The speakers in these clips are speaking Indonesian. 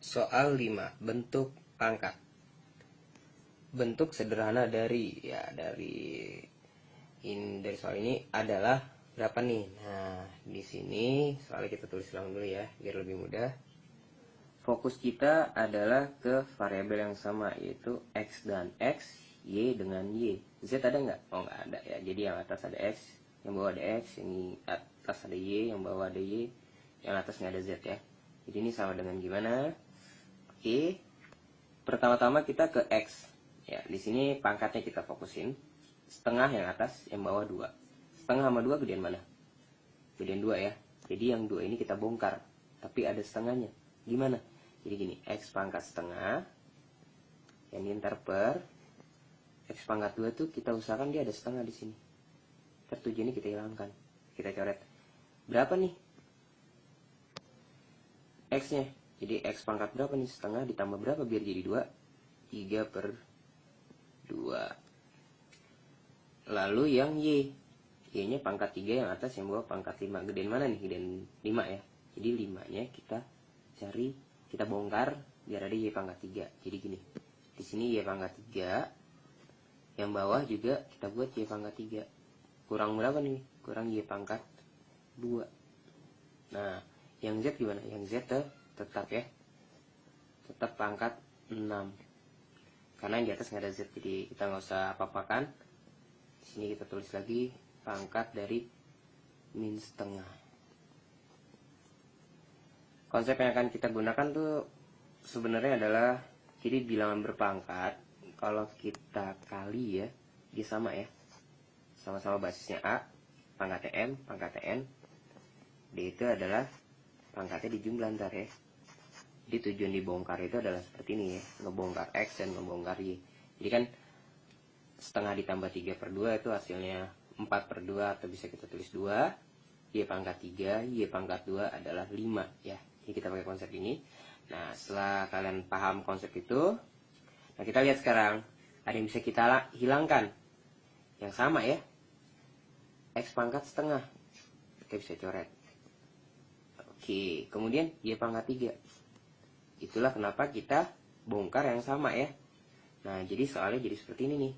Soal 5, bentuk pangkat. Bentuk sederhana dari soal ini adalah berapa nih? Nah, di sini soalnya kita tulis ulang dulu ya, biar lebih mudah. Fokus kita adalah ke variabel yang sama, yaitu x dan x, y dengan y. Z ada nggak? Oh, nggak ada ya. Jadi yang atas ada x, yang bawah ada x, yang atas ada y, yang bawah ada y, yang atas nggak ada z ya. Jadi ini sama dengan gimana? Oke, pertama-tama kita ke x. Ya, di sini pangkatnya kita fokusin. Setengah yang atas, yang bawah 2. Setengah sama 2 gedean mana? Gedean 2 ya. Jadi yang 2 ini kita bongkar, tapi ada setengahnya. Gimana? Jadi gini, x pangkat setengah, yang ini ntar per x pangkat 2 tuh kita usahakan dia ada setengah di sini. Ntar 7 ini kita hilangkan, kita coret. Berapa nih x-nya? Jadi x pangkat berapa nih? Setengah ditambah berapa biar jadi 2? 3 per 2. Lalu yang y, y-nya pangkat 3 yang atas, yang bawah pangkat 5. Gedean mana nih? Gedean 5 ya. Jadi 5-nya kita cari, kita bongkar biar ada y pangkat 3. Jadi gini, di sini y pangkat 3, yang bawah juga kita buat y pangkat 3. Kurang berapa nih? Kurang y pangkat 2. Nah, yang z gimana? Yang z tetap ya, tetap pangkat 6, karena yang di atas nggak ada z, jadi kita nggak usah apa-apakan. Di sini kita tulis lagi pangkat dari min setengah. Konsep yang akan kita gunakan tuh sebenarnya adalah, jadi bilangan berpangkat kalau kita kali ya, dia sama ya, sama-sama basisnya a, pangkatnya m, pangkatnya n, d itu adalah pangkatnya dijumlah ntar ya. Jadi tujuan dibongkar itu adalah seperti ini ya, ngebongkar x dan ngebongkar y. Jadi kan setengah ditambah 3 per 2 itu hasilnya 4 per 2, atau bisa kita tulis 2. Y pangkat 3, y pangkat 2 adalah 5 ya. Jadi kita pakai konsep ini. Nah, setelah kalian paham konsep itu, nah kita lihat sekarang ada yang bisa kita hilangkan. Yang sama ya, x pangkat setengah, kita bisa coret. Oke, kemudian y pangkat 3. Itulah kenapa kita bongkar yang sama ya. Nah, jadi soalnya jadi seperti ini nih.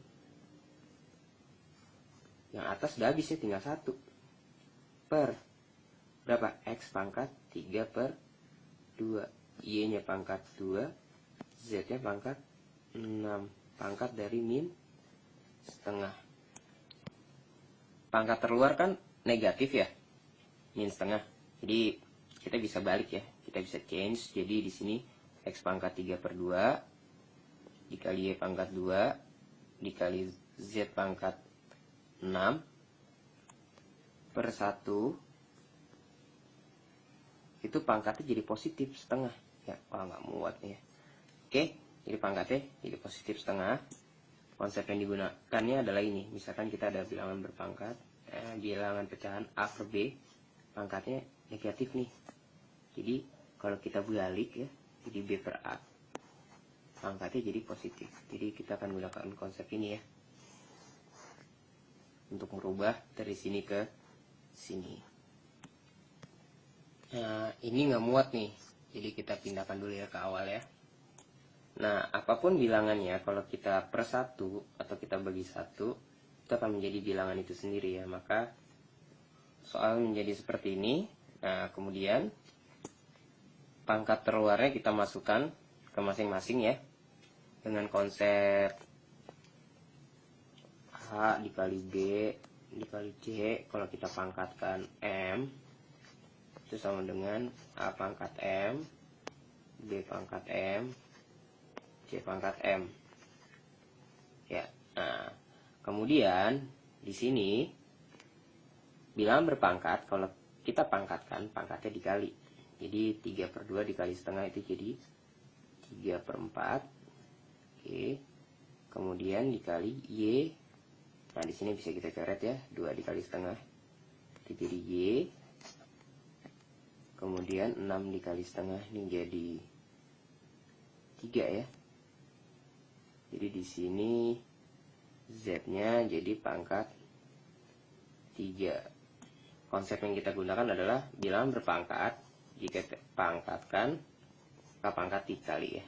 Yang atas udah habis ya, tinggal 1 per berapa? X pangkat 3 per 2. Y-nya pangkat 2, Z-nya pangkat 6. Pangkat dari min setengah. Pangkat terluar kan negatif ya, min setengah. Jadi kita bisa balik ya, kita bisa change. Jadi di sini x pangkat 3 per 2 dikali y pangkat 2 dikali z pangkat 6 per 1, itu pangkatnya jadi positif setengah ya. Wah, nggak muat ya. Oke, jadi pangkatnya jadi positif setengah. Konsep yang digunakannya adalah ini. Misalkan kita ada bilangan berpangkat, bilangan pecahan a per b, pangkatnya negatif nih. Jadi kalau kita balik ya, jadi b per a, pangkatnya jadi positif. Jadi kita akan gunakan konsep ini ya, untuk merubah dari sini ke sini. Nah, ini nggak muat nih, jadi kita pindahkan dulu ya ke awal ya. Nah, apapun bilangannya, kalau kita per 1 atau kita bagi 1, itu akan menjadi bilangan itu sendiri ya. Maka soal menjadi seperti ini. Nah, kemudian pangkat terluarnya kita masukkan ke masing-masing ya, dengan konsep H dikali B dikali C. Kalau kita pangkatkan M, itu sama dengan A pangkat M, B pangkat M, C pangkat M ya. Nah, kemudian di sini bilangan berpangkat, kalau kita pangkatkan, pangkatnya dikali. Jadi 3 per 2 dikali setengah itu jadi 3 per 4. Oke. Kemudian dikali Y. Nah, di sini bisa kita coret ya, 2 dikali setengah itu jadi Y. Kemudian 6 dikali setengah ini jadi 3 ya. Jadi di sini Z-nya jadi pangkat 3. Konsep yang kita gunakan adalah bilangan berpangkat. Jika pangkatkan, K pangkat dikali ya.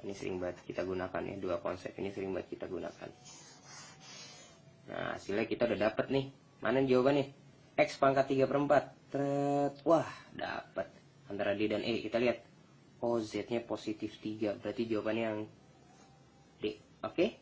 Ini sering banget kita gunakan ya, dua konsep ini sering banget kita gunakan. Nah, hasilnya kita udah dapet nih. Mana jawabannya? X pangkat 3/4. Wah, dapet. Antara D dan E. Kita lihat. Oh, Z-nya positif 3. Berarti jawabannya yang D. Oke?